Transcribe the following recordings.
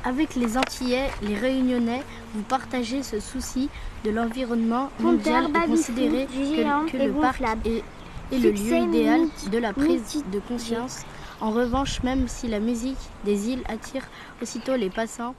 Avec les Antillais, les Réunionnais, vous partagez ce souci de l'environnement mondial et considérez que le parc est le lieu idéal de la prise de conscience. En revanche, même si la musique des îles attire aussitôt les passants,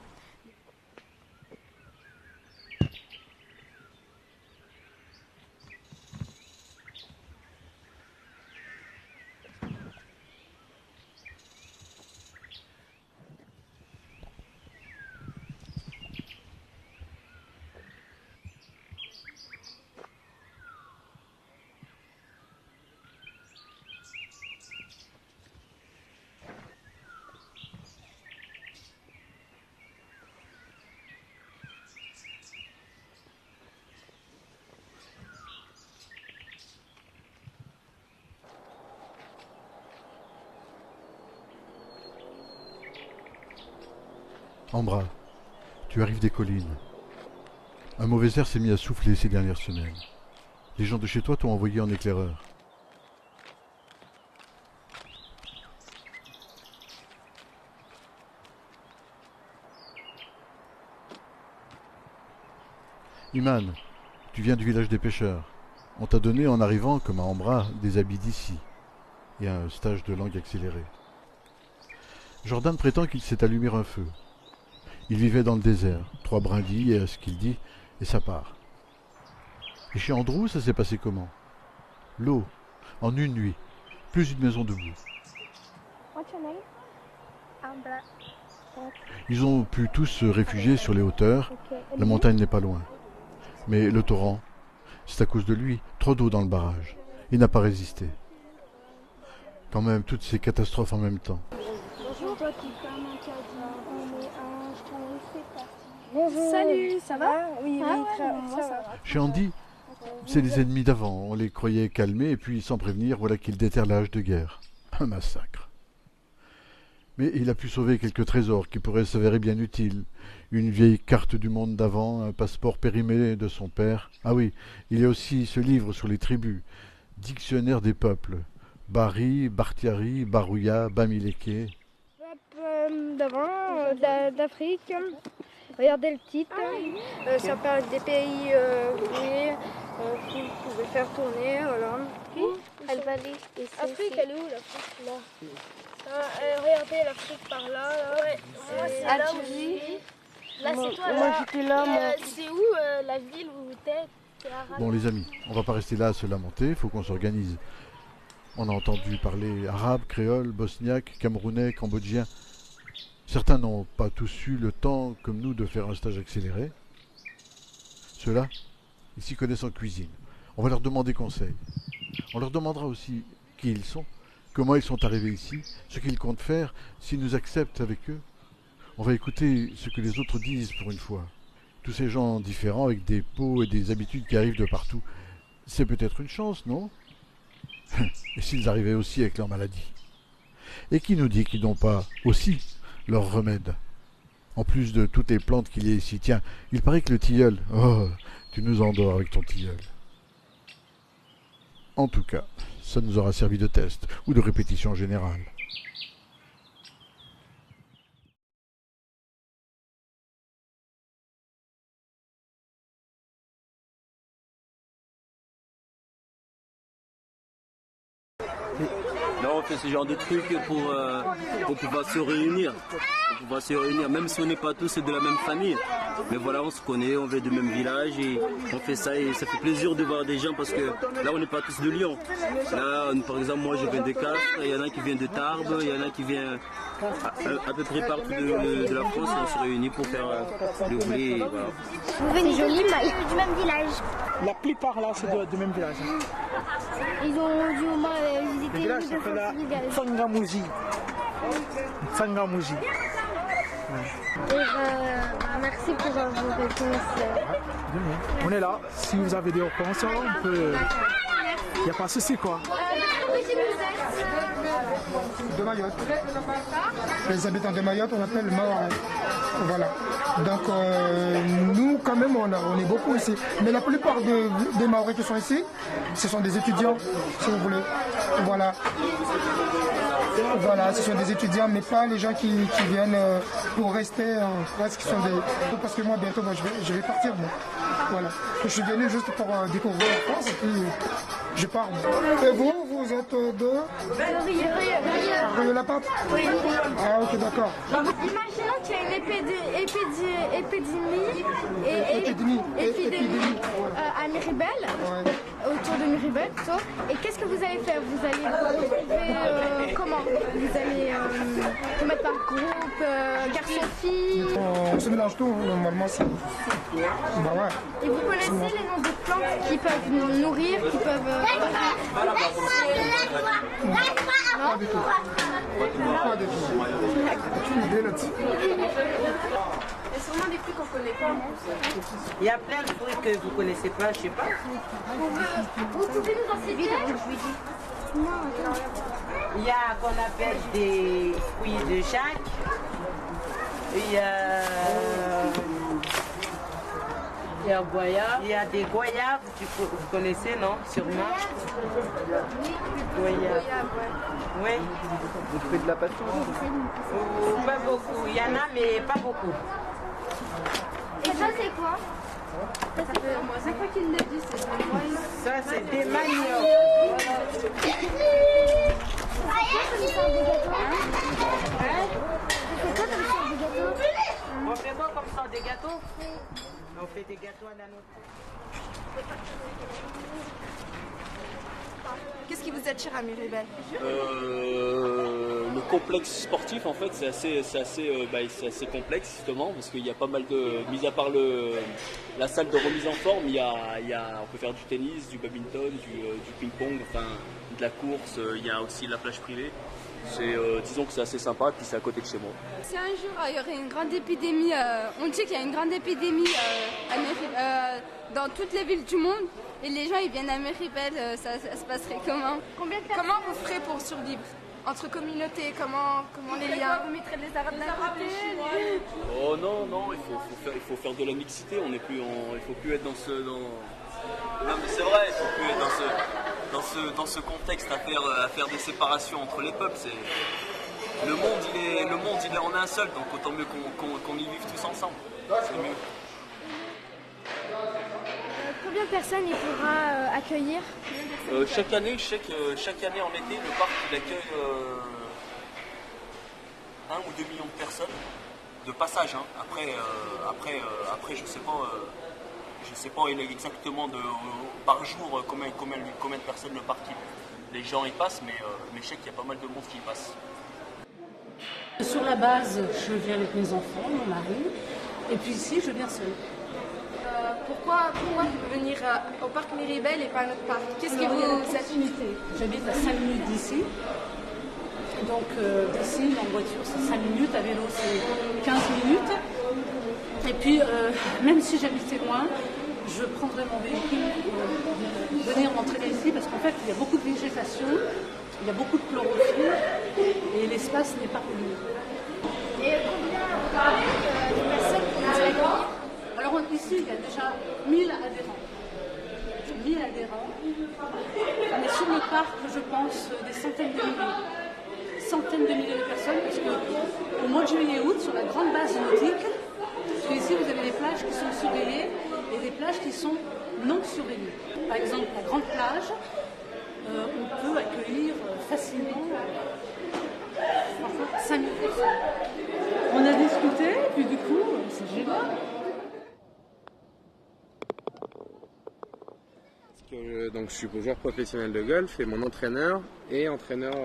Ambra, tu arrives des collines. Un mauvais air s'est mis à souffler ces dernières semaines. Les gens de chez toi t'ont envoyé en éclaireur. Iman, tu viens du village des pêcheurs. On t'a donné en arrivant, comme à Ambra, des habits d'ici et un stage de langue accélérée. Jordan prétend qu'il s'est allumé un feu. Il vivait dans le désert, 3 brindilles, à ce qu'il dit, et ça part. Et chez Andrew, ça s'est passé comment? L'eau, en une nuit, plus une maison debout. Ils ont pu tous se réfugier sur les hauteurs, la montagne n'est pas loin. Mais le torrent, c'est à cause de lui, trop d'eau dans le barrage. Il n'a pas résisté. Quand même, toutes ces catastrophes en même temps. Bonjour. Salut, ça va? Oui, ça va. Chez Andy, c'est les ennemis d'avant. On les croyait calmés et puis, sans prévenir, voilà qu'ils déterrent la hache de guerre. Un massacre. Mais il a pu sauver quelques trésors qui pourraient s'avérer bien utiles. Une vieille carte du monde d'avant, un passeport périmé de son père. Ah oui, il y a aussi ce livre sur les tribus. Dictionnaire des peuples. Bari, Bartiari, Barouya, Bamileke. D'avant, d'Afrique. Regardez le titre. Ça parle des pays qui pouvaient faire tourner. Voilà. Elle va aller. L'Afrique, elle est où l'Afrique? Là. Regardez l'Afrique par là. Ouais. C'est Algérie. Là, c'est toi. Moi, j'étais là. C'est où la ville où t'es arabe? Bon les amis, on va pas rester là à se lamenter, il faut qu'on s'organise. On a entendu parler arabe, créole, bosniaque, camerounais, cambodgien. Certains n'ont pas tous eu le temps, comme nous, de faire un stage accéléré. Ceux-là, ils s'y connaissent en cuisine. On va leur demander conseil. On leur demandera aussi qui ils sont, comment ils sont arrivés ici, ce qu'ils comptent faire, s'ils nous acceptent avec eux. On va écouter ce que les autres disent pour une fois. Tous ces gens différents avec des peaux et des habitudes qui arrivent de partout. C'est peut-être une chance, non? Et s'ils arrivaient aussi avec leur maladie? Et qui nous dit qu'ils n'ont pas aussi leur remède? En plus de toutes les plantes qu'il y a ici. Tiens, il paraît que le tilleul... Oh, tu nous endors avec ton tilleul. En tout cas, ça nous aura servi de test ou de répétition générale. Là, on fait ce genre de trucs pour pouvoir se réunir. Même si on n'est pas tous de la même famille. Mais voilà, on se connaît, on vient du même village et on fait ça et ça fait plaisir de voir des gens parce que là, on n'est pas tous de Lyon. Là, par exemple, moi, je viens de Castres, il y en a qui viennent de Tarbes, il y en a qui viennent à peu près partout de la France. On se réunit pour faire le volet. Voilà. Vous venez du même village. La plupart là, c'est du même village. Ils ont dû au moins visiter Le village s'appelle Sangamouji. Sangamouji. Merci pour vos réponses. On est là. Si vous avez des réponses, on peut. Il n'y a pas de souci quoi. De Mayotte. Les habitants de Mayotte, on appelle Mahorais. Voilà. Donc nous, quand même, on est beaucoup ici. Mais la plupart des Mahorais qui sont ici, ce sont des étudiants, si vous voulez. Voilà. Voilà, ce sont des étudiants, mais pas les gens qui viennent pour rester, parce que moi bientôt je vais partir. Moi. Voilà. Je suis venu juste pour découvrir la France et puis je pars. Et vous êtes de Rue-la-Pâte? Oui. Ah ok, d'accord. Imaginons qu'il y a une épidémie à Miribel, autour de Miribel plutôt. Et qu'est-ce que vous allez faire? Vous allez vous retrouver comment? Vous allez vous mettre par groupe, garçons-filles? On se mélange tout, normalement c'est... Bah ouais. Et vous connaissez les noms de plantes qui peuvent nous nourrir, qui peuvent... Pas du tout. Pas du tout. Aucune idée là-dessus. Il y a sûrement des fruits qu'on connaît pas. Il y a plein de fruits que vous connaissez pas, je sais pas. Vous pouvez nous en citer? Il y a qu'on appelle des fruits de Jacques. Il y a goyave. Il y a des goyaves, vous connaissez, non? Sûrement. Goyave. Oui. Vous faites de la passion? Pas beaucoup. Il y en a, mais pas beaucoup. Et ça, c'est quoi? Ça, c'est moi. Chaque fois qu'il le dit, c'est ça. Ça, c'est des maniocs. On fait quoi comme ça, des gâteaux? On fait des gâteaux à la nôtre. Qu'est-ce qui vous attire à Miribel? Le complexe sportif, en fait, c'est assez complexe justement parce qu'il y a pas mal de, mis à part la salle de remise en forme, on peut faire du tennis, du badminton, du ping-pong, enfin de la course. Il y a aussi la plage privée. Disons que c'est assez sympa, puis c'est à côté de chez moi. Si un jour il y aurait une grande épidémie, on dit qu'il y a une grande épidémie dans toutes les villes du monde et les gens ils viennent à Miribel, ça se passerait comment? Comment vous ferez pour survivre? Entre communautés, comment les liens? Vous mettrez les arabes d'un côté? Oh non, il faut faire de la mixité, il faut plus être dans ce... Non mais c'est vrai, il faut plus être dans ce contexte à faire des séparations entre les peuples. Le monde il est en un seul, donc autant mieux qu'on y vive tous ensemble. C'est mieux. Combien de personnes il pourra accueillir? Chaque année en été, le parc il accueille 1 ou 2 millions de personnes de passage. Hein. Après je sais pas exactement par jour combien de personnes le parc les gens y passent, mais je sais qu'il y a pas mal de monde qui y passe. Sur la base, je viens avec mes enfants, mon mari, et puis ici, je viens seule. Pourquoi venir au parc Miribel et pas à notre parc? Qu'est-ce qui vous affinité? J'habite à 5 minutes d'ici. Donc d'ici, en voiture, c'est 5 minutes, à vélo, c'est 15 minutes. Et puis, même si j'habitais loin, je prendrais mon véhicule pour venir m'entraîner ici, parce qu'en fait, il y a beaucoup de végétation, il y a beaucoup de chlorophylle, et l'espace n'est pas pollué. Et combien de personnes vous accueillir? Alors ici, il y a déjà 1000 adhérents. 1000 adhérents. Mais sur le parc, je pense, des centaines de milliers. Centaines de milliers de personnes, parce qu'au mois de juillet-août, sur la grande base nautique, parce qu'ici, vous avez des plages qui sont surveillées et des plages qui sont non surveillées. Par exemple, la grande plage, on peut accueillir facilement 5000 personnes. On a discuté, puis du coup, c'est génial. Donc je suis joueur professionnel de golf et mon entraîneur est entraîneur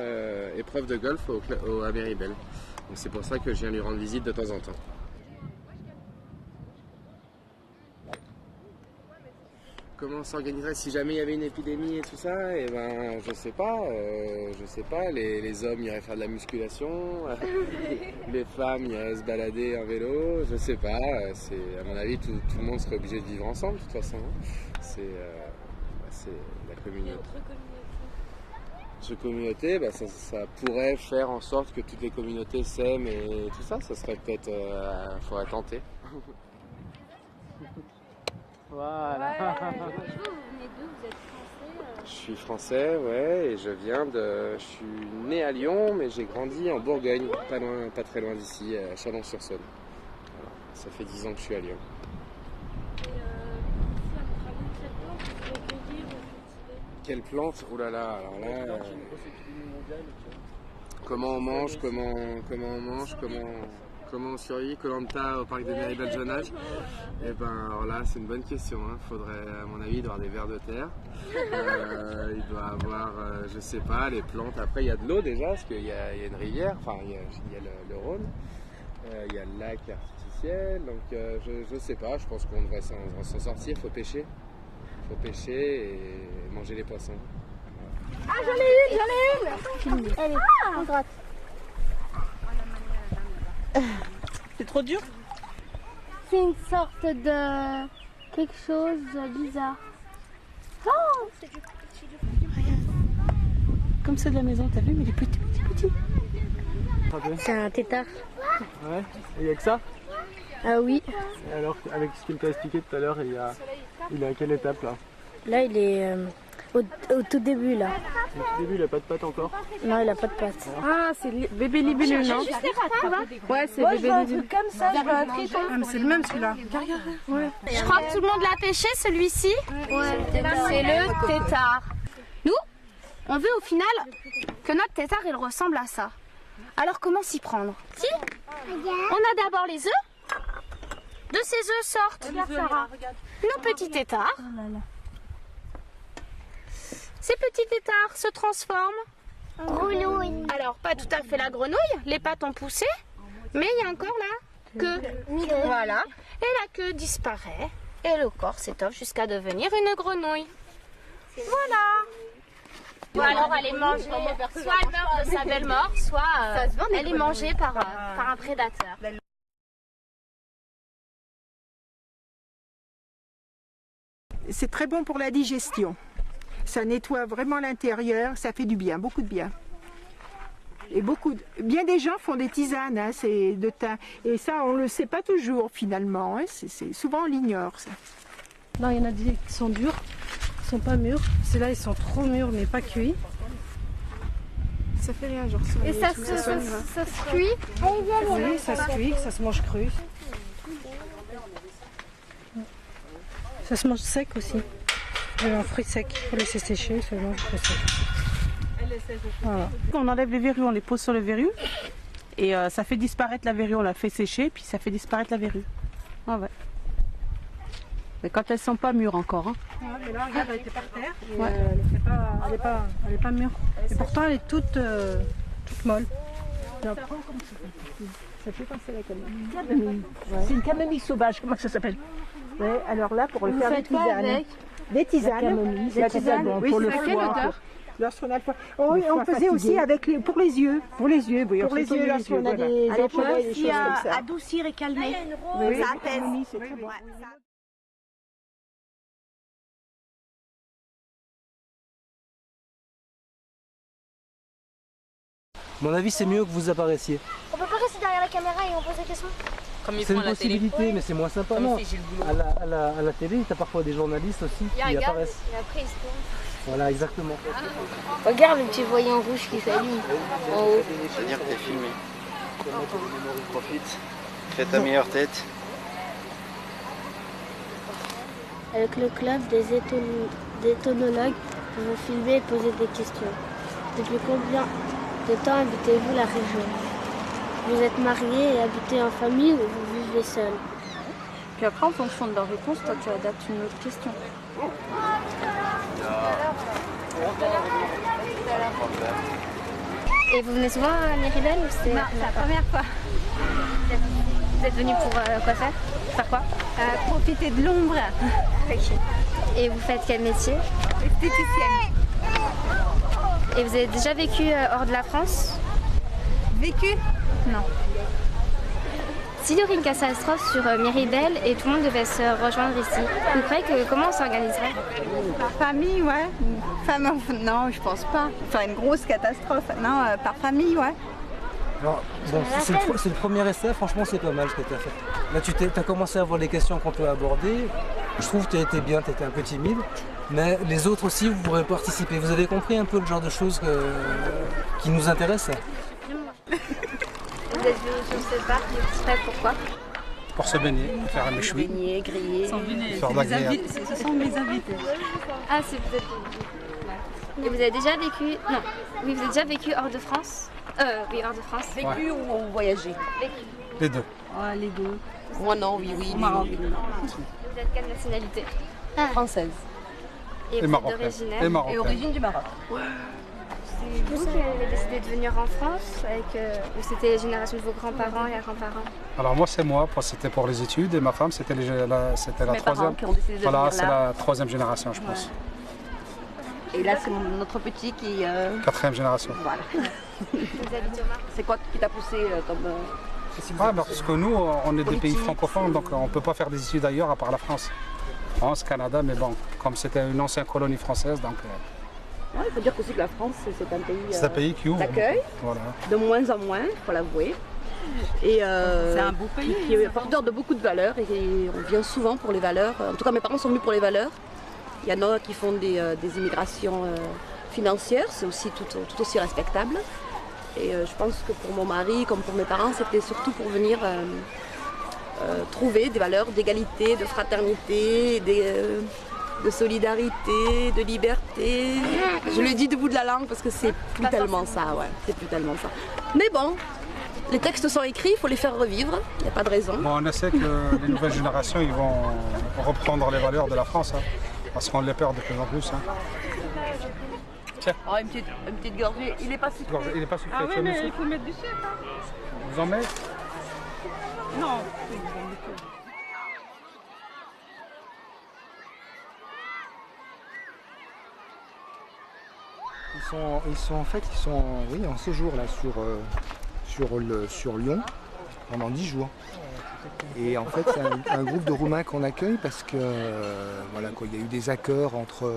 épreuve de golf à Miribel. Donc c'est pour ça que je viens lui rendre visite de temps en temps. Comment on s'organiserait si jamais il y avait une épidémie et tout ça? Et ben je sais pas. Les hommes iraient faire de la musculation, les femmes iraient se balader en vélo, je sais pas. À mon avis tout le monde serait obligé de vivre ensemble de toute façon. C'est la communauté. Notre communauté, ça pourrait faire en sorte que toutes les communautés s'aiment et tout ça. Ça serait peut-être, faudrait tenter. Voilà. Vous venez d'où? Vous êtes français? Je suis français, ouais, et je suis né à Lyon, mais j'ai grandi en Bourgogne, pas très loin d'ici, à Chalon-sur-Saône. Voilà, ça fait 10 ans que je suis à Lyon. Quelle plante? Oh là là, alors là... comment on mange, comment on survit, Koh-Lanta au parc de Miribel jeune âge? Eh ben alors là c'est une bonne question, hein. Faudrait, à mon avis, il doit y avoir des vers de terre, il doit avoir, je sais pas, les plantes, après il y a de l'eau déjà, parce qu'il y a une rivière, enfin il y a le Rhône, il y a le lac artificiel, donc je sais pas, je pense qu'on devrait s'en sortir, faut pêcher et manger les poissons. Ah, j'en ai une. Elle est en droite. C'est trop dur? C'est une sorte de quelque chose de bizarre. Oh, Comme c'est de la maison, t'as vu, mais il est petit. C'est un tétard. Ouais, et il y a que ça? Ah oui. Et alors, avec ce qu'il t'a expliqué tout à l'heure, il est à quelle étape là? Là, il est au tout début là. Au tout début, il n'a pas de pattes encore? Non, il n'a pas de pattes. Ah, c'est bébé libellule, non? Ouais, c'est bébé libellule. Comme ça, je veux un triton. Ah, mais c'est le même celui-là. Ouais. Je crois que tout le monde l'a pêché, celui-ci. Ouais. C'est le tétard. Nous, on veut au final que notre tétard, il ressemble à ça. Alors, comment s'y prendre? Si, on a d'abord les œufs. De ces œufs sortent nos petits tétards. Ces petits tétards se transforment en grenouille. Alors, pas tout à fait la grenouille, les pattes ont poussé, mais il y a encore la queue. Voilà. Et la queue disparaît et le corps s'étoffe jusqu'à devenir une grenouille. Voilà. Ou alors elle est mangée, soit elle meurt de sa belle mort, soit elle est mangée par un prédateur. C'est très bon pour la digestion. Ça nettoie vraiment l'intérieur, ça fait du bien, beaucoup de bien. Et bien des gens font des tisanes, hein, c'est de thym. Et ça, on ne le sait pas toujours finalement. Hein, souvent on l'ignore. Non, il y en a des qui sont durs, qui sont pas mûrs. Ceux-là, ils sont trop mûrs, mais pas cuits. Ça fait rien, genre ça. Et ça se cuit? Oui, ça se cuit, ça se mange cru. Ça se mange sec aussi. Un fruit sec, il faut laisser sécher, ça se mange très sec. Voilà. On enlève les verrues, on les pose sur le verrue et ça fait disparaître la verrue, on la fait sécher puis ça fait disparaître la verrue. Ah ouais. Mais quand elles sont pas mûres encore. Hein. Ouais, mais là, regarde, elle était par terre. Ouais. Elle est pas mûre. Et pourtant, elle est toute molle. Ça fait penser à la camomille. C'est une camomille sauvage, comment ça s'appelle? Ouais, alors là, pour le faire des tisanes. Des tisanes. La tisane, oui, pour le foie. Lorsqu'on a le foie. On faisait aussi pour les yeux. Pour les yeux, oui. Pour les yeux, lorsqu'on a des emplois et des choses comme ça. Adoucir et calmer. Oui, ça apaise. c'est très bon. À mon avis, c'est mieux que vous apparaissiez. On peut pas rester derrière la caméra et on pose des questions? C'est une possibilité, mais c'est moins sympa. Non, à la télé, tu as parfois des journalistes aussi qui apparaissent. Et après, ils se tournent. Voilà, exactement. Regarde le petit voyant rouge qui s'allume en haut. C'est-à-dire que t'es filmé. Profite, fais ta meilleure tête. Avec le club des éthologues, vous filmez et posez des questions. Depuis combien de temps habitez-vous la région? Vous êtes marié et habitez en famille ou vous vivez seul? Puis après, en fonction de leur réponse, toi, tu adaptes une autre question. Et vous venez souvent à Miribel ou c'est Non, c'est la première fois. Vous êtes venu pour quoi faire? Faire quoi? Profiter de l'ombre. Okay. Et vous faites quel métier? Esthéticienne. Et vous avez déjà vécu hors de la France? Vécu? Non. S'il y aurait une catastrophe sur Miribel et tout le monde devait se rejoindre ici, vous croyez que comment on s'organiserait? Par famille, ouais. Enfin, non, je pense pas. Enfin, une grosse catastrophe. Non, par famille, ouais. Alors, bon, c'est le premier essai, franchement c'est pas mal ce que tu as fait. Là tu as commencé à voir les questions qu'on peut aborder, Je trouve que tu as été bien, tu étais un peu timide, mais les autres aussi, vous pourrez participer. Vous avez compris un peu le genre de choses qui nous intéressent? Vous êtes venu sur ce parc, pourquoi? Pour se baigner, faire un méchoui. Baigner, griller. Faire de la grillade. Ce sont mes invités. Ah, c'est vous êtes... Et vous avez déjà vécu... Non. Oui, vous avez déjà vécu hors de France? Oui, hors de France. Vécu ou voyagé? Vécu. Les deux. Ah, les deux. Moi non, oui. Au Maroc. Vous êtes quelle nationalité? Française. Et vous êtes d'origine? Et origine du Maroc. C'est vous qui avez décidé de venir en France ou c'était les générations de vos grands-parents et grands-parents? Alors moi c'est moi, c'était pour les études et ma femme c'était la troisième. Qui ont décidé de Voilà, venir c'est là. la troisième génération je pense. Et là c'est notre petit qui... Quatrième génération. Voilà. Vous habitez au Maroc? C'est quoi qui t'a poussé comme... Parce que nous on est des pays francophones donc on ne peut pas faire des études ailleurs à part la France. France, Canada, mais bon, comme c'était une ancienne colonie française donc... Ouais, il faut dire aussi que la France, c'est un pays qui ouvre. D'accueil, voilà. De moins en moins, il faut l'avouer. Et c'est un beau pays. Qui est porteur de beaucoup de valeurs et on vient souvent pour les valeurs. En tout cas, mes parents sont venus pour les valeurs. Il y en a qui font des immigrations financières, c'est aussi tout aussi respectable. Et je pense que pour mon mari, comme pour mes parents, c'était surtout pour venir trouver des valeurs d'égalité, de fraternité, de solidarité, de liberté. Je le dis debout de la langue parce que c'est plus tellement ça, ouais. C'est plus tellement ça. Mais bon, les textes sont écrits, il faut les faire revivre, il n'y a pas de raison. Bon, on sait que les nouvelles générations, ils vont reprendre les valeurs de la France, hein, parce qu'on les perd de plus en plus. Hein. Tiens. Oh, une petite gorgée, il n'est pas sucré. Il n'est pas sucré. Ah oui, mais il faut mettre du sucre. Hein. Vous en mettez? Non. Ils sont en séjour là sur Lyon pendant 10 jours. Et en fait c'est un groupe de Roumains qu'on accueille parce que voilà quoi, il y a eu des accords entre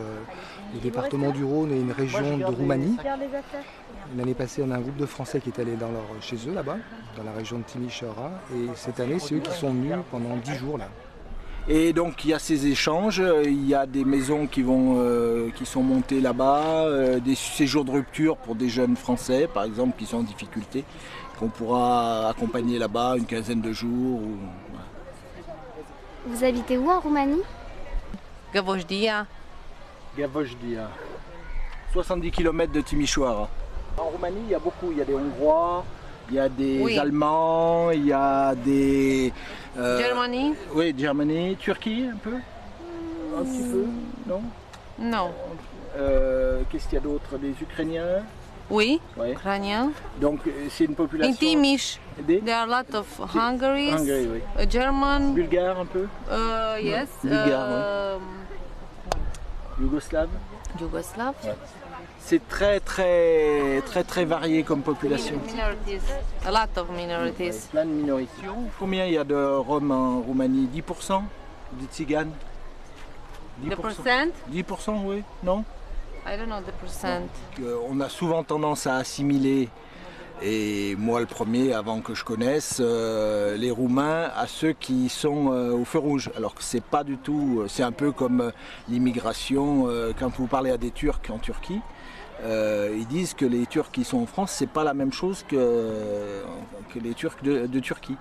le département du Rhône et une région de Roumanie. L'année passée, on a un groupe de Français qui est allé chez eux là-bas, dans la région de Timișoara. Et cette année, c'est eux qui sont venus pendant 10 jours là. Et donc il y a ces échanges, il y a des maisons qui sont montées là-bas, des séjours de rupture pour des jeunes Français par exemple qui sont en difficulté, qu'on pourra accompagner là-bas une quinzaine de jours. Voilà. Vous habitez où en Roumanie? Gavojdia. Gavojdia, 70 km de Timișoara. En Roumanie il y a des Hongrois. Il y a des Allemands, il y a des... Germany. Oui, Germany. Turquie, un peu? Un petit peu, non? Non. Qu'est-ce qu'il y a d'autre? Des Ukrainiens? Oui, Ukrainiens. Donc, c'est une population... In Timiș, there are a lot of Hungaries, Hongrie, oui. German... Bulgares, un peu? Yes. Bulgares, oui. Yougoslaves? Yougoslaves. Ouais. C'est très varié comme population. Minorities. A lot of minorities. Ouais, plein de minorités. Combien il y a de Roms en Roumanie? 10%? Des Tziganes? 10%? 10%, oui. Non? I don't know the percent. On a souvent tendance à assimiler, et moi le premier avant que je connaisse, les Roumains à ceux qui sont au feu rouge. Alors que c'est pas du tout, c'est un peu comme l'immigration, quand vous parlez à des Turcs en Turquie, ils disent que les Turcs qui sont en France, c'est pas la même chose que les Turcs de Turquie.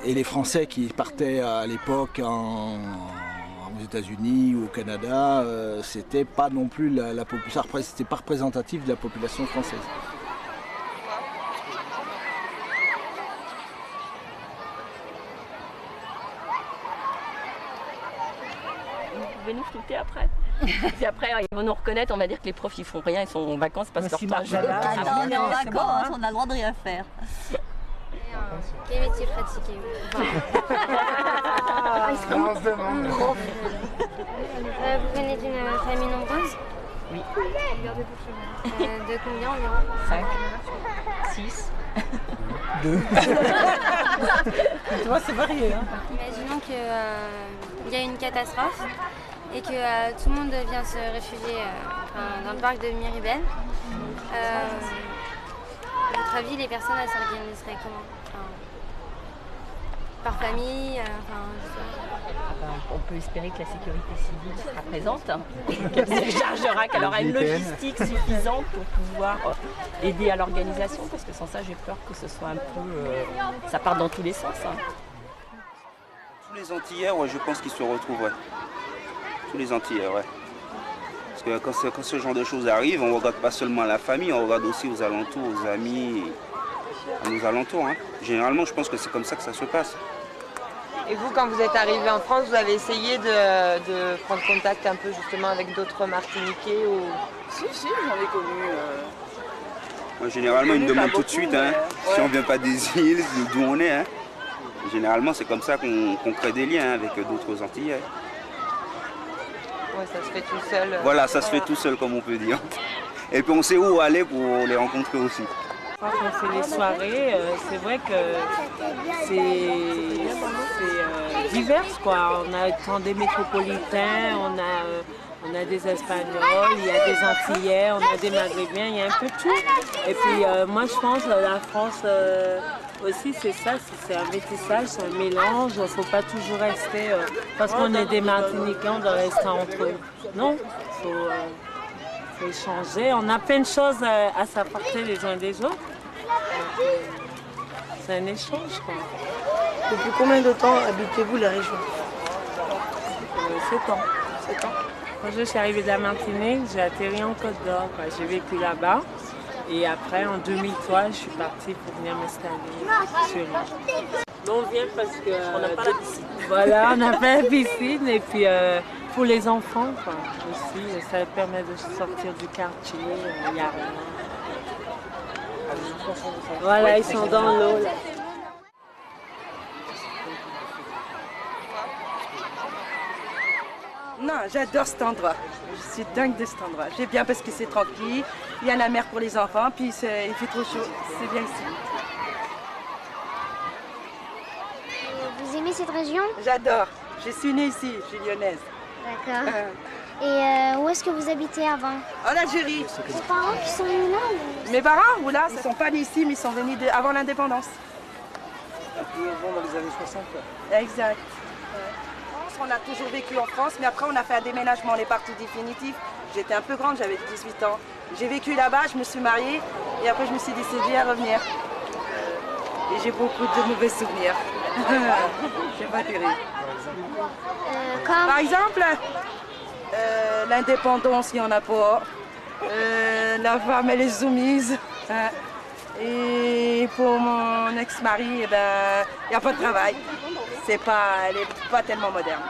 Et les Français qui partaient à l'époque aux États-Unis ou au Canada, c'était pas non plus c'était pas représentatif de la population française. Vous pouvez nous flouter après. Puis après, ils vont nous reconnaître, on va dire que les profs ils font rien, ils sont en vacances, ils passent leur temps. Attends, on est en vacances, on a le droit de rien faire. Quel métier pratiquez-vous? Vous venez d'une famille nombreuse? Oui. De combien environ? 5, 6, 2. Tu vois, c'est varié. Hein. Imaginons qu'il y a une catastrophe et que tout le monde vient se réfugier dans le parc de Miribel. À votre avis, les personnes s'organiseraient comment? par famille. On peut espérer que la sécurité civile sera présente, qu'elle se chargera, qu'elle aura une logistique suffisante pour pouvoir aider à l'organisation, parce que sans ça, j'ai peur que ce soit un peu... ça part dans tous les sens. Tous les Antillais, ouais, je pense qu'ils se retrouvent, ouais. Tous les Antillais, ouais. Parce que quand ce genre de choses arrive, on ne regarde pas seulement la famille, on regarde aussi aux alentours, aux amis, à nos alentours. Hein. Généralement, je pense que c'est comme ça que ça se passe. Et vous, quand vous êtes arrivé en France, vous avez essayé de prendre contact un peu justement avec d'autres Martiniquais ou... Si, j'en ai connu. Moi, généralement, ils me demandent tout de suite si on ne vient pas des îles, d'où on est. Hein. Généralement, c'est comme ça qu'on crée des liens avec d'autres Antillais. Ouais, ça se fait tout seul. Voilà, ça se fait tout seul, comme on peut dire. Et puis on sait où aller pour les rencontrer aussi. Quand on fait les soirées, c'est vrai que c'est divers, quoi. On a des métropolitains, on a des Espagnols, il y a des Antillais, on a des Maghrébins, il y a un peu de tout. Et puis moi je pense que la France aussi c'est ça, c'est un métissage, c'est un mélange. Il ne faut pas toujours rester, parce qu'on est des Martiniquais, on doit rester entre eux. Non, il faut échanger. On a plein de choses à s'apporter les uns des autres. C'est un échange, quoi. Depuis combien de temps habitez-vous la région? 7 ans. 7 ans. Quand je suis arrivée de la Martinique, j'ai atterri en Côte d'Or. J'ai vécu là-bas. Et après, en 2003, je suis partie pour venir m'installer sur l'île. On vient parce qu'on n'a pas la piscine. Voilà, on n'a pas la piscine. Et puis, pour les enfants, quoi, aussi, ça permet de sortir du quartier. Il n'y a rien. Voilà, ils sont dans l'eau, là. Non, j'adore cet endroit. Je suis dingue de cet endroit. J'aime bien parce que c'est tranquille, il y a la mer pour les enfants, puis il fait trop chaud. C'est bien ici. Vous aimez cette région? J'adore. Je suis née ici, je suis lyonnaise. D'accord. Et où est-ce que vous habitez avant? En Algérie. Vos parents qui sont venus là ou... Mes parents, ou là, ils ne sont pas nés ici, mais ils sont venus avant l'indépendance. Dans les années 60. Exact. On a toujours vécu en France, mais après on a fait un déménagement, on est parti définitif. J'étais un peu grande, j'avais 18 ans. J'ai vécu là-bas, je me suis mariée et après je me suis décidée à revenir. Et j'ai beaucoup de mauvais souvenirs. C'est pas terrible. Par exemple, l'indépendance, il n'y en a pas. La femme, elle est soumise. Et pour mon ex-mari, il n'y a pas de travail. Elle n'est pas tellement moderne.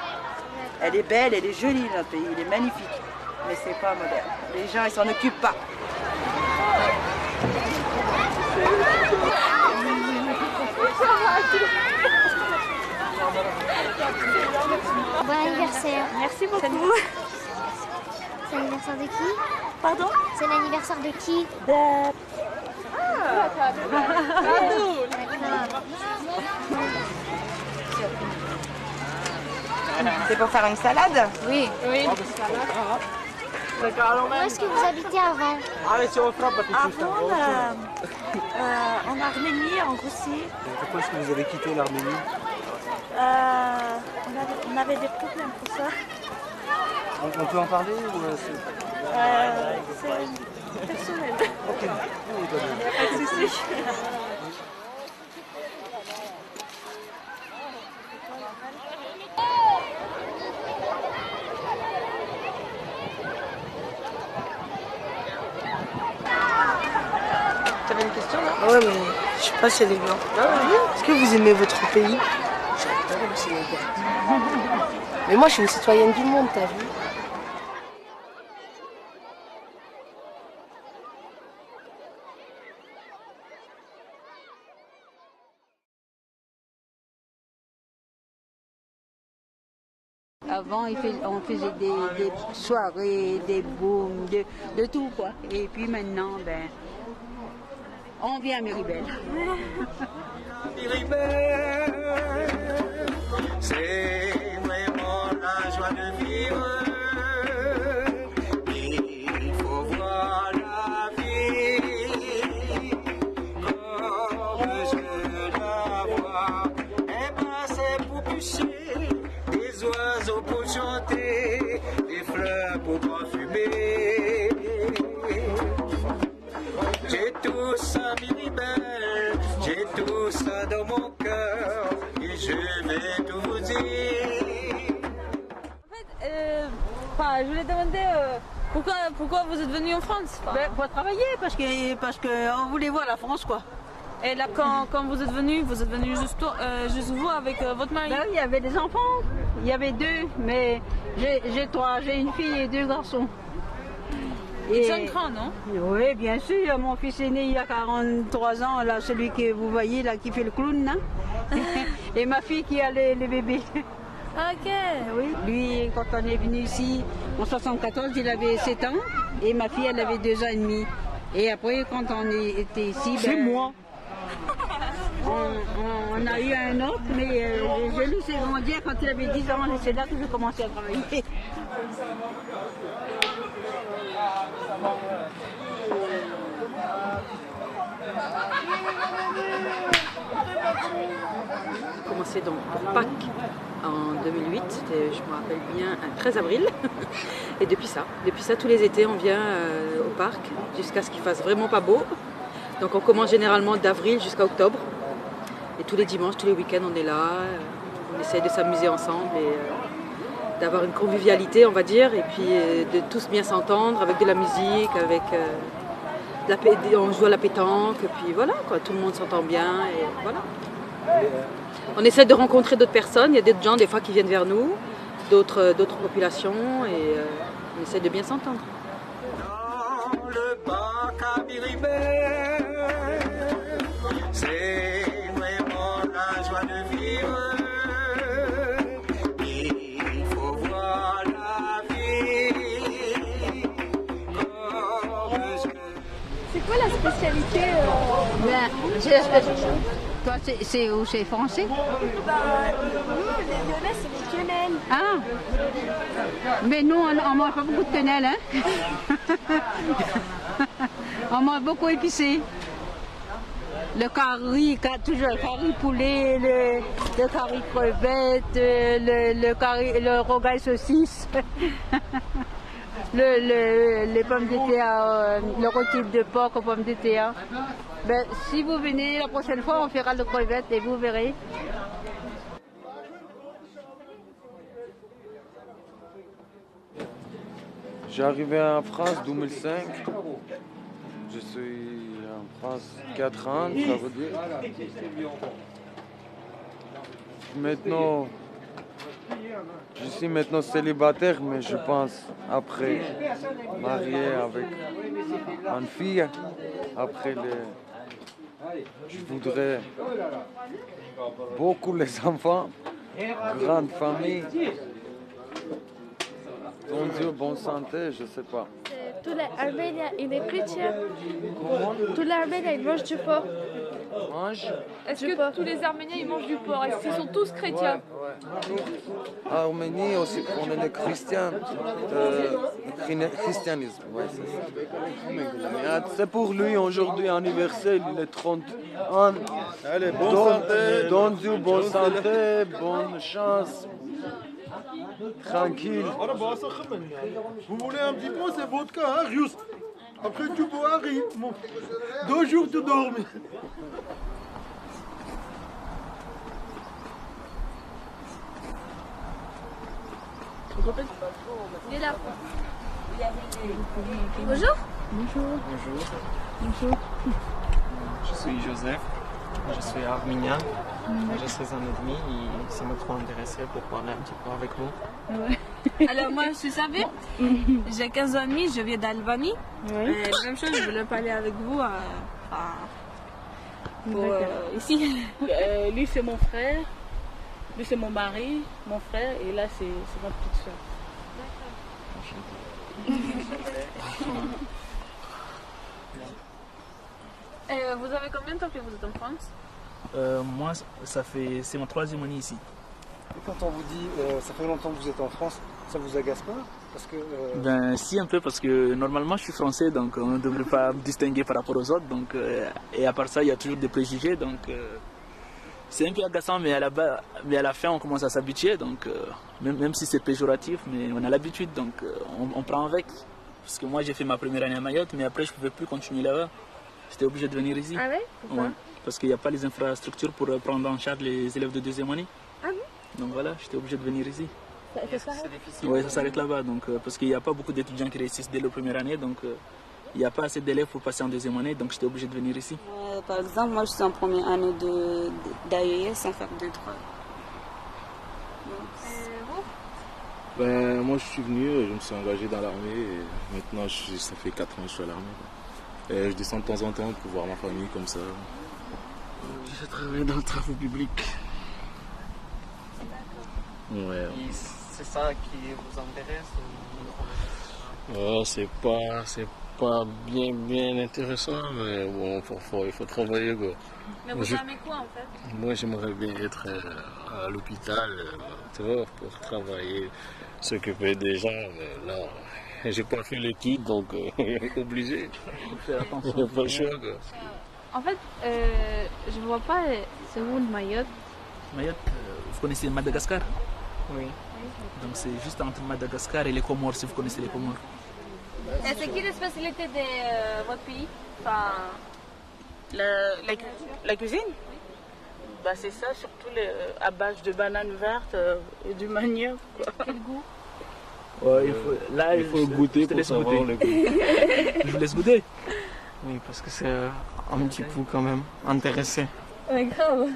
Elle est belle, elle est jolie, notre pays, il est magnifique. Mais c'est pas moderne. Les gens, ils s'en occupent pas. Bon anniversaire. Merci beaucoup. C'est l'anniversaire de qui? Pardon? C'est l'anniversaire de qui? C'est pour faire une salade? Oui. Oui. Où est-ce que vous habitez avant? Avant, en Arménie, en Russie. Pourquoi est-ce que vous avez quitté l'Arménie? On avait des problèmes pour ça. On peut en parler ou c'est personnel. Ok. Il n'y a pas de souci. T'avais une question là? Ouais, mais je sais pas si elle est bien. Est-ce que vous aimez votre pays? J'adore le Sénégal. Mais moi, je suis une citoyenne du monde, t'as vu? Avant, on faisait des soirées, des booms, de tout quoi. Et puis maintenant, on vient à Miribel. Miribel, c'est vraiment la joie de vivre. Il faut voir la vie comme je la vois. Et passer va fumer. J'ai tout ça, Miribel, j'ai tout ça dans mon cœur et je vais tout vous dire. Je voulais demander pourquoi vous êtes venu en France. Pour travailler, parce que on voulait voir la France, quoi. Et là, quand vous êtes venu juste vous avec votre mari? Ben oui, il y avait des enfants, il y avait deux, mais j'ai une fille et deux garçons. Ils sont grands, non? Oui, bien sûr. Mon fils est né il y a 43 ans, là, celui que vous voyez, là, qui fait le clown, hein? Et ma fille qui a les bébés. Ok. Oui. Lui, quand on est venu ici, en 74, il avait 7 ans, et ma fille, elle avait 2 ans et demi. Et après, quand on était ici, c'est moi. On a eu un autre, mais je lui sais grandir quand il avait 10 ans, et c'est là que j'ai commencé à travailler. J'ai commencé donc pour Pâques en 2008, je me rappelle bien, un 13 avril. Et depuis ça, tous les étés, on vient au parc jusqu'à ce qu'il fasse vraiment pas beau. Donc on commence généralement d'avril jusqu'à octobre. Et tous les dimanches, tous les week-ends, on est là. On essaye de s'amuser ensemble et d'avoir une convivialité, on va dire. Et puis de tous bien s'entendre avec de la musique, avec... on joue à la pétanque, et puis voilà, quoi, tout le monde s'entend bien, et voilà. On essaie de rencontrer d'autres personnes, il y a d'autres gens des fois qui viennent vers nous, d'autres populations, et on essaie de bien s'entendre. Dans le parc à Miribel, c'est vraiment la joie de vivre. Il faut voir la vie comme je... C'est quoi la spécialité Toi, c'est français? Les Lyonnais, c'est les quenelles. Ah. Mais nous, on mange pas beaucoup de quenelles, hein? On mange beaucoup épicé. Le curry, toujours le curry poulet, le curry crevette, le rogaille saucisse. Les pommes de terre, le rôti de porc aux pommes de terre. Ben, si vous venez la prochaine fois, on fera le crevette et vous verrez. J'ai arrivé en France en 2005. Je suis en France 4 ans, ça veut dire. Maintenant, je suis maintenant célibataire, mais je pense après marié avec une fille, après je voudrais beaucoup les enfants, grande famille. Bon Dieu, bonne santé, je sais pas. Tout l'Arménie, il est chrétien. Tout l'Arménie, il mange du porc. Mange? Est-ce que tous les Arméniens, ils mangent du porc? Est-ce qu'ils sont tous chrétiens? Arménie aussi, on est les chrétiens. Christianisme, ouais, c'est ça. C'est pour lui aujourd'hui anniversaire, il est 30 ans. Allez, bonne santé. Don Dieu, bonne santé, bonne chance. Tranquille. Vous voulez un petit peu, c'est vodka, hein, Rius? Après tu bois, 2 jours tu dors. Il est là. Bonjour. Bonjour. Bonjour. Je suis Joseph, je suis arménien, j'ai 16 ans et demi et ça m'a trop intéressé pour parler un petit peu avec vous. Ouais. Alors moi je suis Sabine, j'ai 15 ans et demi, je viens d'Albanie. Ouais. Même chose, je voulais parler avec vous ici. Lui c'est mon frère, lui c'est mon mari, mon frère et là c'est ma petite soeur. Vous avez combien de temps que vous êtes en France? Moi, c'est mon 3e année ici. Et quand on vous dit ça fait longtemps que vous êtes en France, ça vous agace pas? Parce que, Ben si, un peu, parce que normalement je suis français, donc on ne devrait pas me distinguer par rapport aux autres. Donc, et à part ça, il y a toujours des préjugés. Donc c'est un peu agaçant, mais à la fin, on commence à s'habituer. Donc, même si c'est péjoratif, mais on a l'habitude, donc on prend avec. Parce que moi, j'ai fait ma première année à Mayotte, mais après, je ne pouvais plus continuer là-bas. J'étais obligé de venir ici. Ah ouais? Pourquoi? Ouais, parce qu'il n'y a pas les infrastructures pour prendre en charge les élèves de deuxième année. Ah bon? Donc voilà, j'étais obligé de venir ici. Ça s'arrête? Oui, ça s'arrête là-bas. Donc, parce qu'il n'y a pas beaucoup d'étudiants qui réussissent dès la première année. Donc, il n'y a pas assez d'élèves pour passer en deuxième année. Donc, j'étais obligé de venir ici. Par exemple, moi, je suis en première année d'AES sans faire de droit. Ben, moi, je suis venu, je me suis engagé dans l'armée. Et maintenant, ça fait 4 ans que je suis à l'armée. Et je descends de temps en temps pour voir ma famille comme ça. J'ai travaillé dans le travail public. Ouais. C'est ça qui vous intéresse C'est pas bien intéressant, mais bon, il faut travailler, quoi. Mais vous aimez quoi, en fait? Moi, j'aimerais bien être à l'hôpital, tu vois, pour travailler, s'occuper des gens, mais là, j'ai pas fait l'étude, donc obligé. Faire attention. Il n'y a pas le choix, quoi. En fait, je vois pas, c'est où le Mayotte? Mayotte, vous connaissez Madagascar? Oui. Donc c'est juste entre Madagascar et les Comores, si vous connaissez les Comores. Et c'est qui la spécialité de votre pays? Enfin... La cuisine? Bah, c'est ça, surtout à base de bananes vertes et du manioc. Quel goût? Ouais, il faut goûter pour savoir le goût. Je vous laisse goûter. Oui, parce que c'est un petit peu quand même intéressé. Ouais, grave.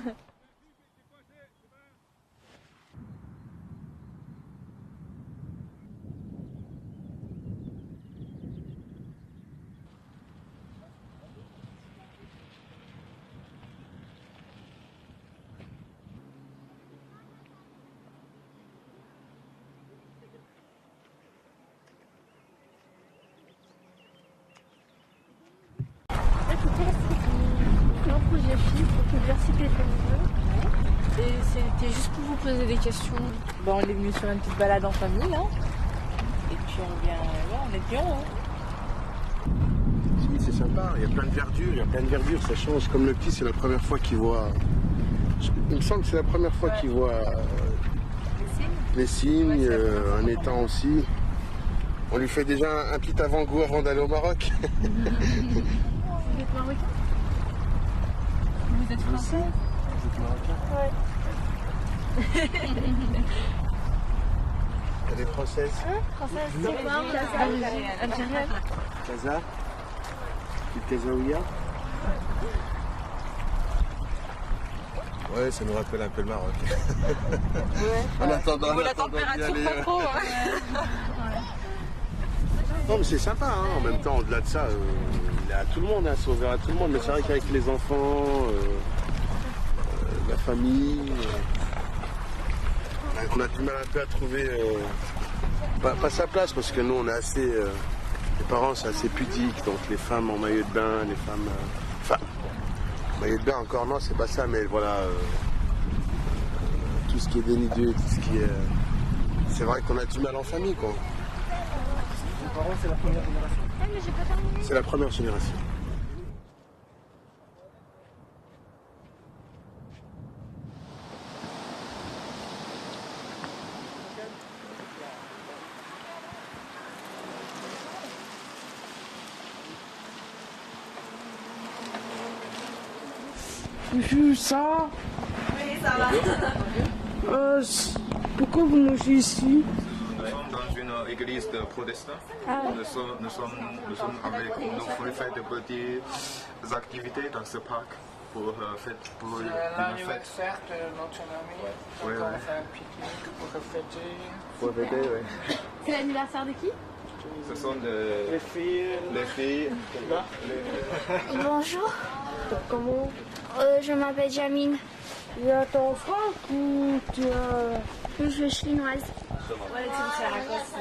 C'est un projet FIP pour l'université de Et c'était juste pour vous poser des questions. Bon, on est venu sur une petite balade en famille, hein. Et puis on vient, on est bien, hein. C'est sympa, il y a plein de verdure, ça change. Comme le petit, c'est la première fois qu'il voit. Il me semble que c'est la première fois qu'il voit les signes, un étang aussi. On lui fait déjà un petit avant-goût avant d'aller au Maroc. Vous êtes marocain? Vous êtes français? Vous êtes marocain? Ouais. Elle est française? Française, c'est quoi? Algérienne. Casa? Petite Kazaouia? Ouais, ça nous rappelle un peu le Maroc. En attendant, la température pas trop. Non mais c'est sympa, hein. En même temps, au-delà de ça, il est à tout le monde, hein. C'est ouvert à tout le monde, mais c'est vrai qu'avec les enfants, la famille, on a du mal un peu à trouver pas sa place, parce que nous on est assez, les parents c'est assez pudiques, donc les femmes en maillot de bain, les femmes, maillot de bain encore non, c'est pas ça, mais voilà, tout ce qui est dénudé, tout ce qui est, c'est vrai qu'on a du mal en famille, quoi. Vos parents, c'est la première génération? C'est la première génération. Bonjour, ça? Oui, ça va. Pourquoi vous mangez ici? Nous sommes dans une église de protestants. Nous sommes avec nous faisons de petites activités dans ce parc pour une fête. L'anniversaire de notre ami. Oui, On fait un pique-nique pour fêter. Pour fêter, oui. C'est l'anniversaire de qui? Ce sont les filles. Les filles. Bonjour, Comment? je m'appelle Jamine. Tu as ton frère ou tu as... Je suis chinoise. Ouais, c'est la Lacoste.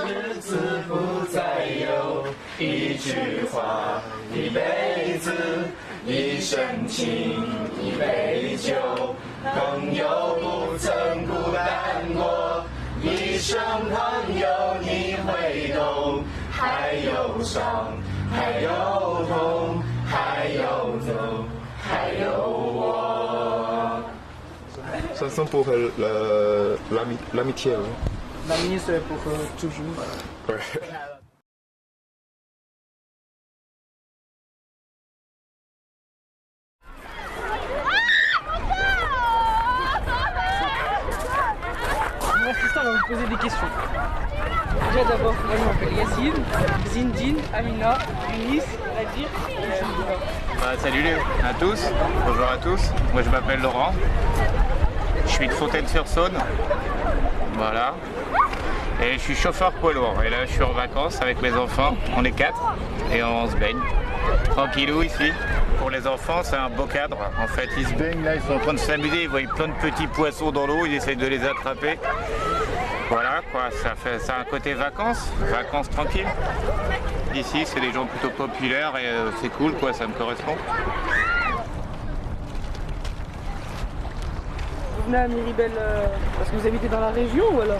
日子不再有一句话，一辈子，一生情，一杯酒，朋友不曾孤单过，一生朋友你会懂，还有伤，还有痛。chanson pour l'amitié. Oui. L'amitié, c'est pour toujours. Ouais. Mon assistant va vous poser des questions. Déjà d'abord, moi je m'appelle Yassine, Zindine, Amina, Yunis, Nadir et Salut à tous, bonjour à tous. Moi je m'appelle Laurent. Je suis de Fontaine-sur-Saône. Voilà. Et je suis chauffeur poids lourd. Et là je suis en vacances avec mes enfants. On est 4 et on se baigne. Tranquillou ici. Pour les enfants, c'est un beau cadre. En fait, ils se baignent là, ils sont en train de s'amuser, ils voient plein de petits poissons dans l'eau, ils essayent de les attraper. Voilà quoi, ça a un côté vacances tranquilles. Ici, c'est des gens plutôt populaires et c'est cool quoi, ça me correspond. Vous venez à Miribel parce que vous habitez dans la région ou alors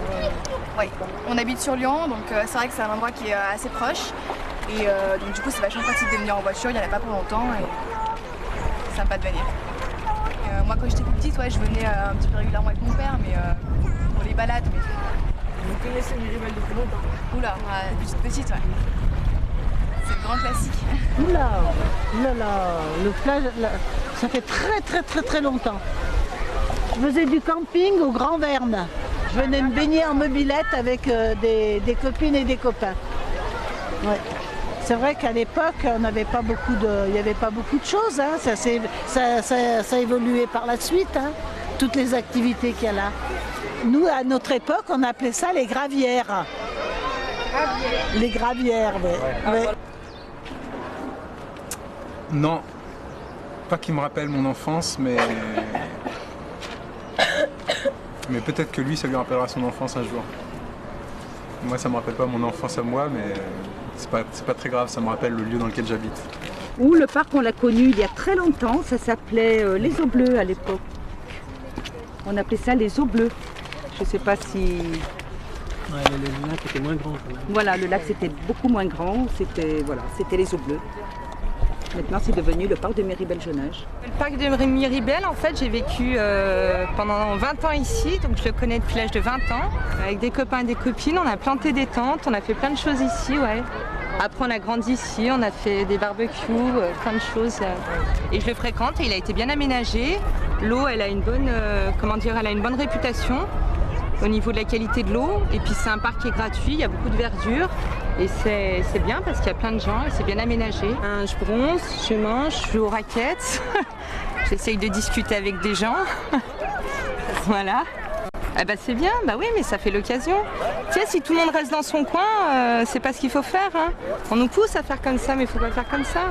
Oui, on habite sur Lyon, donc c'est vrai que c'est un endroit qui est assez proche. Et donc du coup c'est vachement pratique de venir en voiture, il n'y en a pas pour longtemps et c'est sympa de venir. Moi quand j'étais plus petite, ouais, je venais un petit peu régulièrement avec mon père, mais pour les balades. Mais... Vous connaissez Miribel depuis longtemps? Oula, depuis toute petite, ouais. C'est le grand classique. Oula, le plage, ça fait très longtemps. Je faisais du camping au Grand Verne. Je venais me baigner en mobilette avec des copines et des copains. Ouais. C'est vrai qu'à l'époque, il n'y avait pas beaucoup de choses. Hein. Ça a évolué par la suite, hein, toutes les activités qu'il y a là. Nous, à notre époque, on appelait ça les gravières. Les gravières, oui. Ouais. Non, pas qui me rappelle mon enfance, mais peut-être que lui, ça lui rappellera son enfance un jour. Moi, ça me rappelle pas mon enfance à moi, mais c'est pas très grave, ça me rappelle le lieu dans lequel j'habite. Ou le parc, on l'a connu il y a très longtemps, ça s'appelait les Eaux Bleues à l'époque. On appelait ça les Eaux Bleues. Je sais pas si... Ouais, le lac était moins grand quand même. Voilà, le lac c'était beaucoup moins grand, c'était les Eaux Bleues. Maintenant, c'est devenu le parc de Miribel-Jonage. Le parc de Miribel, en fait, j'ai vécu pendant 20 ans ici, donc je le connais depuis l'âge de 20 ans. Avec des copains et des copines, on a planté des tentes, on a fait plein de choses ici, ouais. Après, on a grandi ici, on a fait des barbecues, plein de choses. Et je le fréquente et il a été bien aménagé. L'eau, elle a une bonne, elle a une bonne réputation au niveau de la qualité de l'eau. Et puis, c'est un parc qui est gratuit, il y a beaucoup de verdure. Et c'est bien parce qu'il y a plein de gens et c'est bien aménagé. Je bronze, je mange, je joue aux raquettes. J'essaye de discuter avec des gens. Voilà. Ah bah c'est bien, bah oui, mais ça fait l'occasion. Tu sais, si tout le monde reste dans son coin, c'est pas ce qu'il faut faire. Hein. On nous pousse à faire comme ça, mais il faut pas faire comme ça.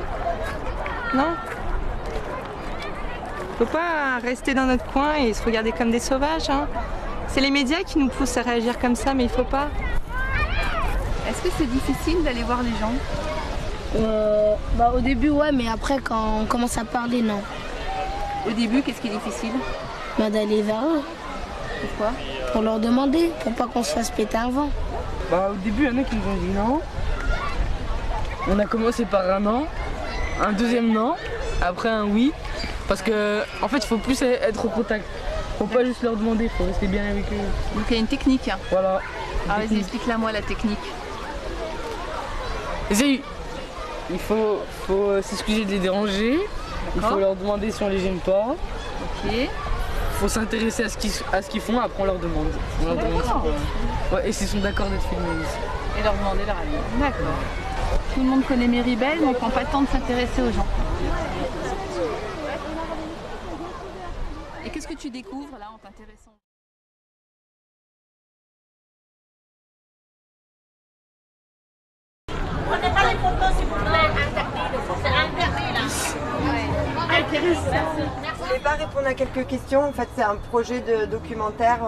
Non? Faut pas rester dans notre coin et se regarder comme des sauvages. Hein. C'est les médias qui nous poussent à réagir comme ça, mais il faut pas. Est-ce que c'est difficile d'aller voir les gens? Au début, ouais, mais après, quand on commence à parler, non. Au début, qu'est-ce qui est difficile? D'aller vers eux. Pourquoi? Pour leur demander, pour pas qu'on se fasse péter un vent. Au début, il y en a qui nous ont dit non. On a commencé par un non, un deuxième non, après un oui. Parce que, en fait, il faut plus être au contact. Faut pas juste leur demander, il faut rester bien avec eux. Donc il y a une technique. Voilà. Ah, vas-y, explique-la moi la technique. Il faut s'excuser de les déranger. Il faut leur demander si on les gêne pas. Ok. Il faut s'intéresser à ce qu'ils font, après on leur demande. Ouais, et s'ils sont d'accord d'être filmés aussi. Et leur demander leur avis. D'accord. Tout le monde connaît Miribel, mais on prend pas le temps de s'intéresser aux gens. Et qu'est-ce que tu découvres là en t'intéressant? Prenez pas les photos s'il vous plaît, interdit, c'est interdit là. Intéressant. Je voulais pas répondre à quelques questions, en fait c'est un projet de documentaire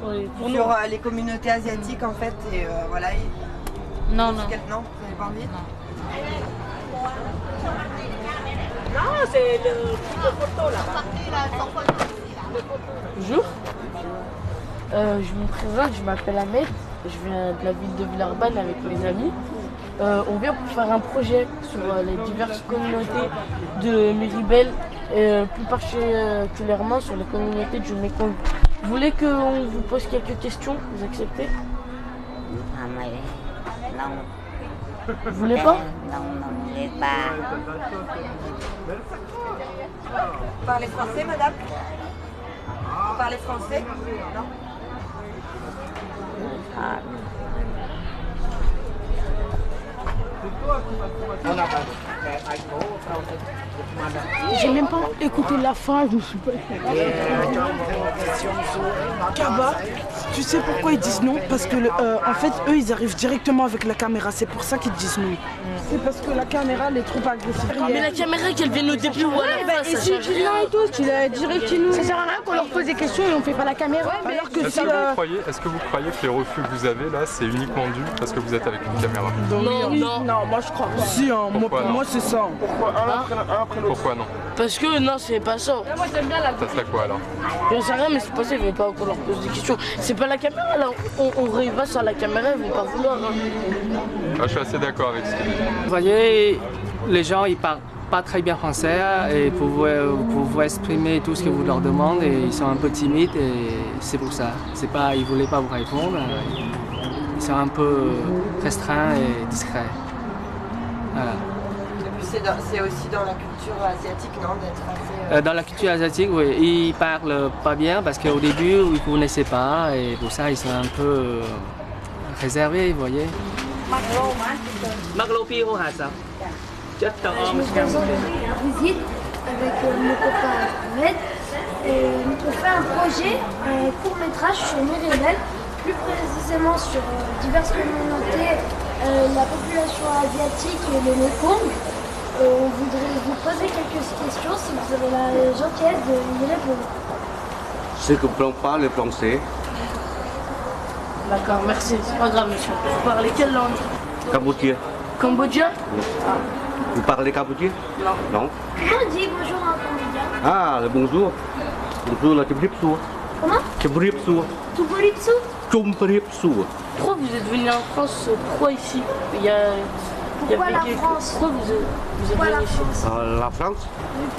sur les communautés asiatiques en fait et voilà. Non. Non, vous n'avez pas envie? Non, c'est le truc de photo là-bas. Bonjour, je me présente, je m'appelle Ahmed, je viens de la ville de Villeurbanne avec mes amis. On vient pour faire un projet sur les diverses communautés de Miribel et plus particulièrement sur les communautés du Mekong. Vous voulez qu'on vous pose quelques questions? Vous acceptez? Non. Vous voulez pas? Non, je voulais pas. Vous parlez français, madame? Vous parlez français? Non. J'ai même pas écouté la fin, je me suis pas écouté. Kaba, tu sais pourquoi ils disent non? Parce que en fait, eux, ils arrivent directement avec la caméra. C'est pour ça qu'ils disent non. C'est parce que la caméra, elle est trop agressive. Mais la caméra, qu'elle vienne au début ou à la fin, et si tu viens et tout, tu l'as direct chez nous. Ça sert à rien qu'on leur pose des questions et on fait pas la caméra. Alors que Est-ce que vous croyez que les refus que vous avez là, c'est uniquement dû parce que vous êtes avec une caméra? Non, moi je crois pas. Si, hein, pour moi c'est ça. Pourquoi non? Parce que non, c'est pas ça. Moi j'aime bien la. Ça serait quoi alors? J'en sais rien, mais c'est pas ça, ils veulent pas qu'on leur pose des questions. C'est pas la caméra là, on rêvasse à la caméra, ils vont pas vouloir. Je suis assez d'accord avec ce que tu dis. Vous voyez, les gens ils parlent pas très bien français et vous pouvez exprimer tout ce que vous leur demandez et ils sont un peu timides et c'est pour ça. C'est pas, ils voulaient pas vous répondre, ils sont un peu restreints et discrets. Voilà. C'est aussi dans la culture asiatique, non, d'être assez... Dans la culture asiatique, oui, ils parlent pas bien parce qu'au début ils ne connaissaient pas et pour ça ils sont un peu réservés, vous voyez. Je me présente visite avec mon copain Ahmed. On fait un projet, un court-métrage sur Miribel, plus précisément sur diverses communautés, la population asiatique et le Mekong. On voudrait vous poser quelques questions si vous avez la gentillesse de y répondre. Je ne comprends pas le français. D'accord, merci, c'est pas grave monsieur. Vous parlez quelle langue? Cambodgien. Cambodgien? Vous parlez cambodgien? Non. Non. Comment on dit bonjour en cambodgien? Ah, le bonjour. Bonjour, la Tchumbripsou. Comment? Tchumbripsou. Tubolipsu? Tchumbripsou. Pourquoi vous êtes venu en France? Pourquoi ici? Pourquoi la France? Pourquoi vous êtes venu ici? La France?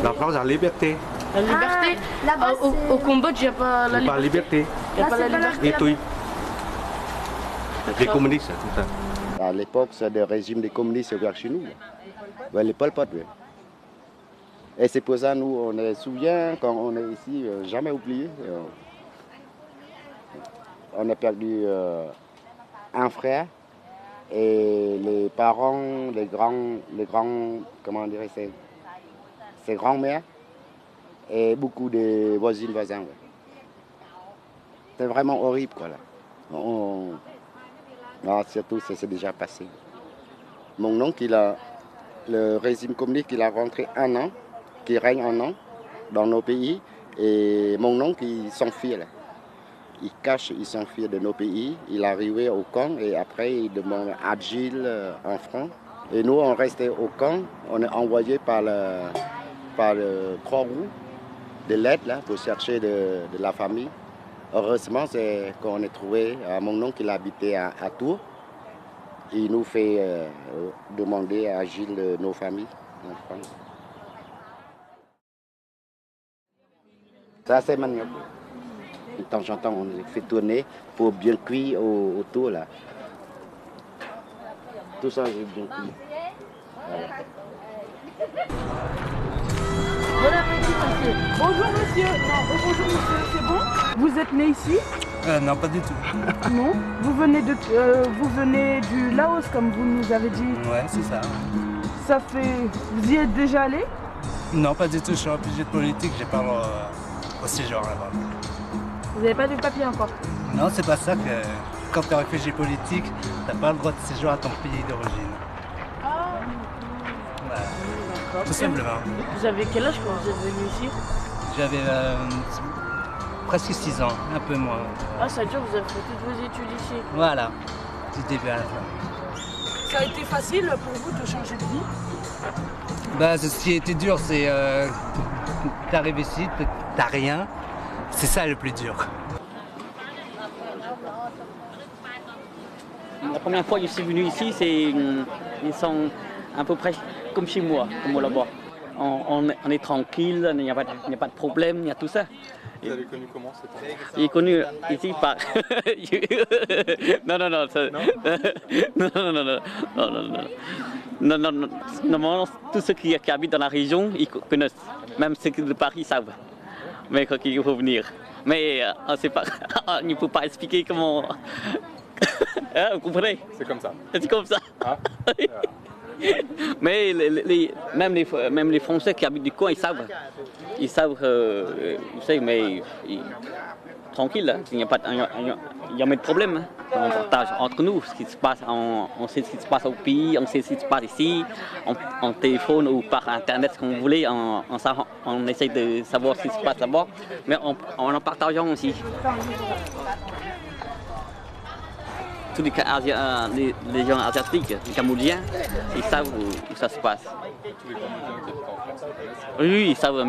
La France a la liberté. La liberté? Là-bas, au Cambodge, il n'y a pas la liberté. Pas la liberté. Il n'y a pas la liberté. Et tout. Les communistes, tout ça. À l'époque, c'est le régime des communistes vers chez nous. Ouais, les Pol Pot. Et c'est pour ça nous, on se souvient quand on est ici, jamais oublié. On a perdu un frère et les parents, les grands, comment dire, ses grands-mères et beaucoup de voisins. Ouais. C'est vraiment horrible quoi là. Non, surtout, c'est déjà passé. Mon oncle, le régime communiste, il a rentré un an, qui règne un an dans nos pays. Et mon oncle, il s'enfuit là. Il cache, il s'enfuit de nos pays. Il est arrivé au camp et après, il demande asile en France. Et nous, on restait au camp. On est envoyé par le Croix-Rouge de l'aide là, pour chercher de la famille. Heureusement, c'est qu'on est trouvé mon oncle qui habitait à Tours. Il nous fait demander asile de nos familles en France. Ça, c'est manioc. De temps en temps, on les fait tourner pour bien cuire autour là. Tout ça, j'ai bien cuit. Voilà. Bon appétit, monsieur. Bonjour, monsieur. Non, bonjour, monsieur, c'est bon? Vous êtes né ici? Non, pas du tout. Non? Vous venez du Laos, comme vous nous avez dit? Ouais, c'est ça. Ça fait... Vous y êtes déjà allé? Non, pas du tout. Je suis réfugié de politique. J'ai pas au séjour là-bas. Vous n'avez pas de papier encore? Non, c'est pas ça que... Quand tu es réfugié politique, t'as pas le droit de séjour à ton pays d'origine. Ah. Voilà. D'accord. Tout simplement. Vous avez quel âge quand vous êtes venu ici? J'avais presque 6 ans, un peu moins. Ah, ça veut dire que vous avez fait toutes vos études ici? Voilà, du début à la fin. Ça a été facile pour vous de changer de vie? Bah, ce qui a été dur, c'est t'arrives ici, t'as rien. C'est ça le plus dur. La première fois que je suis venu ici, ils sont à peu près comme chez moi, là-bas. on est tranquille, il n'y a pas de problème, il y a tout ça. Vous avez connu comment cet enfant? Il est connu ici par... non, normalement, tous ceux qui habitent dans la région, ils connaissent. Même ceux de Paris savent. Mais quand il faut venir. Mais on sait pas, il ne faut pas expliquer comment... Vous comprenez? C'est comme ça. C'est comme ça. Ah. Mais même les Français qui habitent du coin, ils savent. Ils savent, mais tranquille, il n'y a pas de problème. Hein. On partage entre nous ce qui se passe, on sait ce qui se passe au pays, on sait ce qui se passe ici, on téléphone ou par internet, ce qu'on voulait, on essaie de savoir ce qui se passe là-bas, mais en partageant aussi. Tous les gens asiatiques, les Cambodgiens, ils savent où ça se passe. Oui, ils savent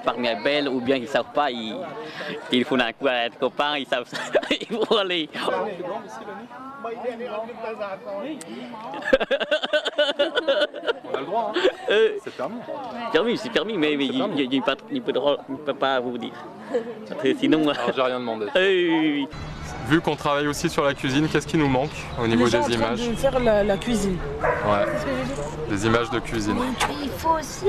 par Mirabel, ou bien ils ne savent pas, ils téléphonent un coup à un copain, ils savent ça, ils vont aller. On a le droit, hein. C'est permis. C'est permis, mais il ne peut pas vous dire. Sinon... Alors j'ai rien demandé. Oui. Vu qu'on travaille aussi sur la cuisine, qu'est-ce qui nous manque au niveau des images? De faire la cuisine. Ouais. Des images de cuisine. Il faut aussi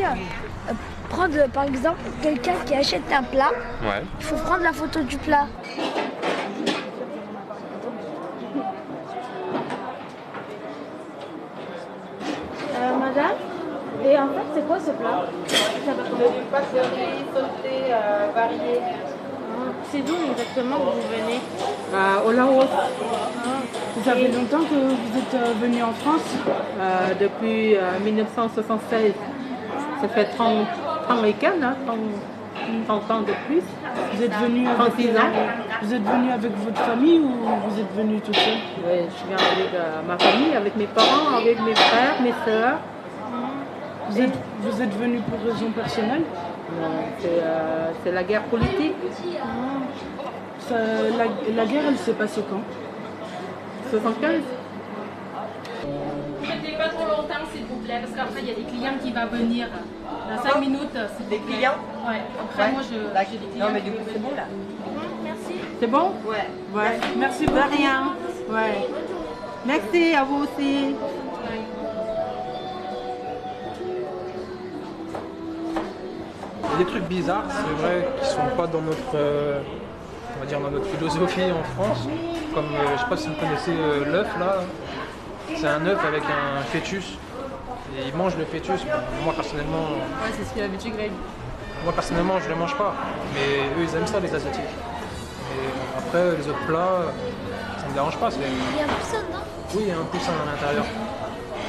prendre par exemple quelqu'un qui achète un plat. Ouais. Il faut prendre la photo du plat. Madame, et en fait c'est quoi ce plat? Du pâtisserie, sauté, varié. C'est d'où exactement que vous venez? Au Laos. Ça fait longtemps que vous êtes venu en France? Depuis 1976. Ça fait 30 ans et quelques, hein, 30 ans de plus. Vous êtes venu avec, vous êtes venu avec votre famille ou vous êtes venu tout seul? Oui, je viens avec ma famille, avec mes parents, avec mes frères, mes soeurs. Vous êtes venu pour raison personnelle? Non, c'est la guerre politique. La guerre, elle s'est passée quand? 75. Ne mettez pas trop longtemps s'il vous plaît, parce qu'après il y a des clients qui vont venir. Dans 5 minutes, c'est des clients? Ouais. Après moi j'ai des clients. Non mais du coup c'est bon là. Merci. C'est bon? Ouais. Merci beaucoup. De rien. Ouais. Merci à vous aussi. Il y a des trucs bizarres, c'est vrai, qui sont pas dans notre, on va dire dans notre philosophie en France. Comme, je sais pas si vous connaissez l'œuf là. C'est un œuf avec un fœtus. Et ils mangent le fœtus. Bon, moi personnellement. Ouais, c'est ce qu'il a habitué Greg. Moi personnellement, je le mange pas. Mais eux, ils aiment ça, les Asiatiques. Et après, les autres plats, ça me dérange pas. Il y a un poussin, non? Oui, il y a un poussin à l'intérieur.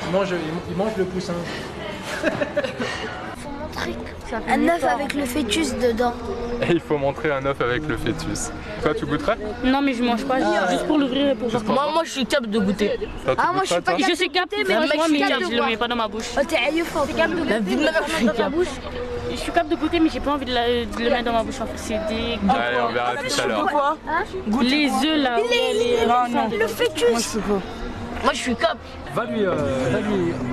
Ils mangent le poussin. Un œuf avec le fœtus dedans. Et il faut montrer un œuf avec le fœtus. Toi, tu goûterais? Non, mais je mange pas, juste pour l'ouvrir et pour voir. Moi, je suis capable de goûter. Moi, je suis pas capable Je suis capable, mais je le mets pas dans ma bouche. Oh, t'es aïeuf, t'es capable de goûter dans ta bouche. Je suis capable de goûter, mais j'ai pas envie de le mettre dans ma bouche. En fait, c'est des. Allez, on verra tout à l'heure. Les œufs là. Le fœtus. Moi, je suis capable. Va lui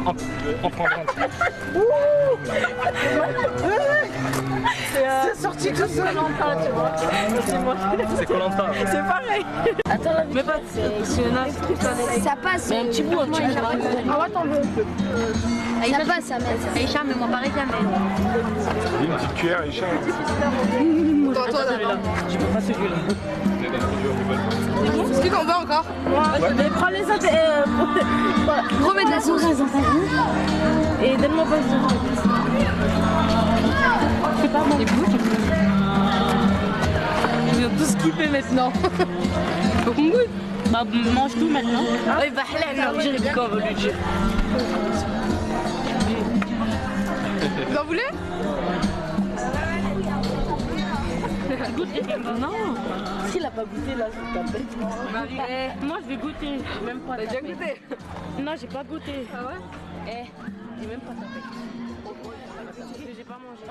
en prendre un. C'est sorti tout seul. C'est Koh-Lanta. C'est pareil. Attends, mais pas. Ça passe. Mais un petit bout, Ah ouais, t'en veux. Ça passe, ça met. Aïcha, mais moi, pareil, jamais. Une petite cuillère, Aïcha. Toi, là. Je peux pas celui-là. Est-ce que t'en veux encore? Mais prends les autres. Remets de la sauce. Et donne-moi pas ça. C'est pas bon. Je vais tout skipper maintenant. Faut qu'on goûte. Bah, mange tout maintenant. Oui, bah, là, j'ai dit qu'on veut lui dire. Vous en voulez? Non. S'il a pas goûté là, je t'appelle. Moi je vais goûter. Même pas. T'as déjà goûté? Non, j'ai pas goûté. Ah ouais? J'ai même pas tapé. J'ai pas mangé.